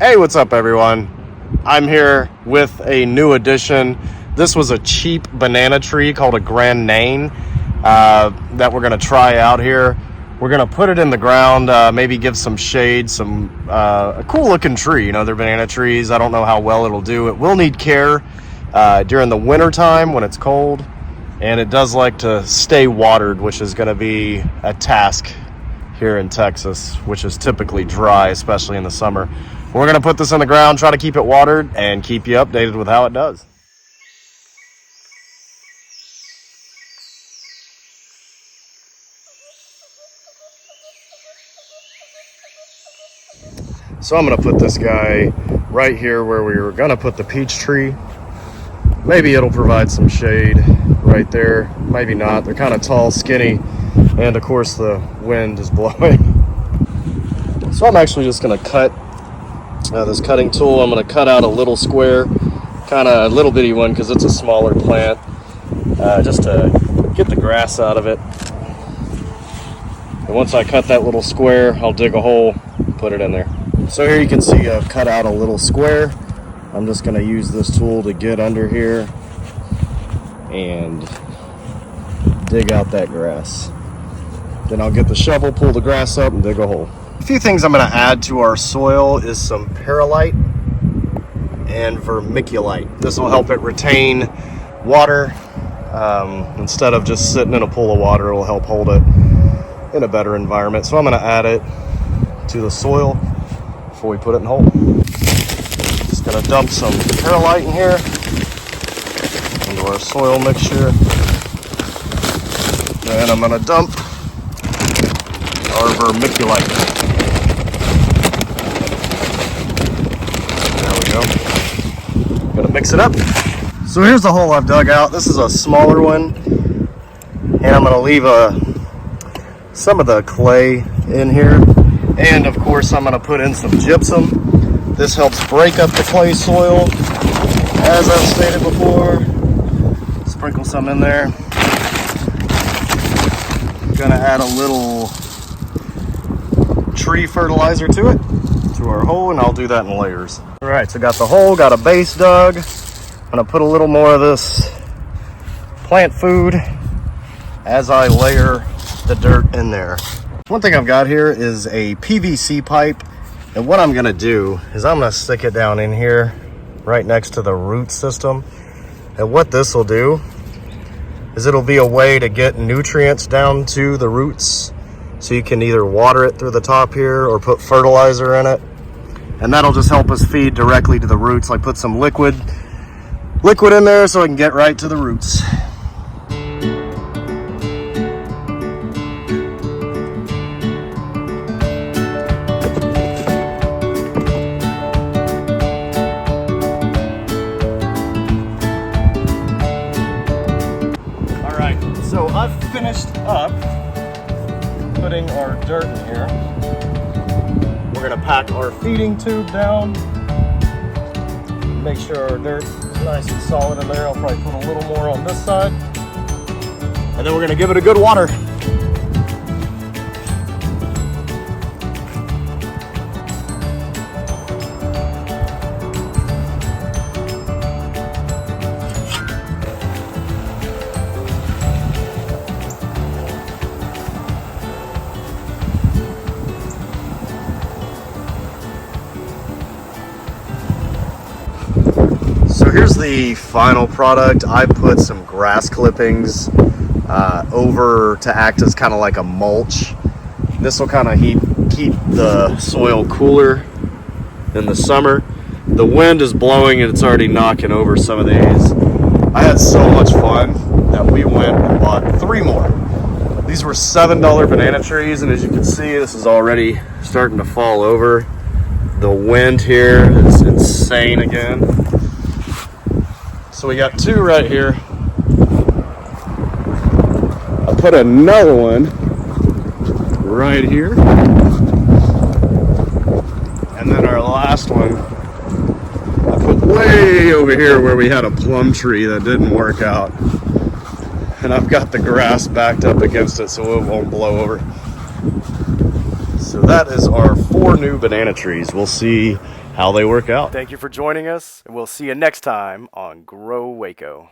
Hey, what's up everyone? I'm here with a new addition. This was a cheap banana tree called a Grand Nain that we're gonna try out here. We're gonna put it in the ground, maybe give some shade, a cool looking tree. You know, they're banana trees. I don't know how well it'll do. It will need care during the winter time when it's cold, and it does like to stay watered, which is gonna be a task here in Texas, which is typically dry, especially in the summer. We're going to put this in the ground, try to keep it watered, and keep you updated with how it does. So I'm going to put this guy right here where we were going to put the peach tree. Maybe it'll provide some shade right there. Maybe not. They're kind of tall, skinny, and of course the wind is blowing. So I'm actually just going to cut this cutting tool. I'm going to cut out a little square, kind of a little bitty one because it's a smaller plant, just to get the grass out of it. And once I cut that little square, I'll dig a hole and put it in there. So here you can see I've cut out a little square. I'm just going to use this tool to get under here and dig out that grass. Then I'll get the shovel, pull the grass up, and dig a hole. A few things I'm going to add to our soil is some perlite and vermiculite. This will help it retain water. Instead of just sitting in a pool of water, it will help hold it in a better environment. So I'm going to add it to the soil before we put it in the hole. Just going to dump some perlite in here into our soil mixture. And I'm going to dump our vermiculite. Gonna mix it up. So here's the hole I've dug out. This is a smaller one, and I'm gonna leave some of the clay in here, and of course I'm gonna put in some gypsum. This helps break up the clay soil, as I've stated before. Sprinkle some in there. I'm gonna add a little tree fertilizer to it, to our hole, and I'll do that in layers. All right, so got the hole, got a base dug. I'm gonna put a little more of this plant food as I layer the dirt in there. One thing I've got here is a PVC pipe, and what I'm gonna do is I'm gonna stick it down in here right next to the root system. And what this will do is it'll be a way to get nutrients down to the roots, so you can either water it through the top here or put fertilizer in it. And that'll just help us feed directly to the roots. Like put some liquid in there so I can get right to the roots. All right, so I've finished up putting our dirt in here. We're gonna pack our feeding tube down. Make sure our dirt is nice and solid in there. I'll probably put a little more on this side. And then we're gonna give it a good water. So here's the final product. I put some grass clippings over to act as kind of like a mulch. This will kind of keep the soil cooler in the summer. The wind is blowing and it's already knocking over some of these. I had so much fun that we went and bought 3 more. These were $7 banana trees, and as you can see, this is already starting to fall over. The wind here is insane again. So we got 2 right here. I put another one right here. And then our last one, I put way over here where we had a plum tree that didn't work out. And I've got the grass backed up against it so it won't blow over. So that is our 4 new banana trees. We'll see how they work out. Thank you for joining us, and we'll see you next time on Grow Waco.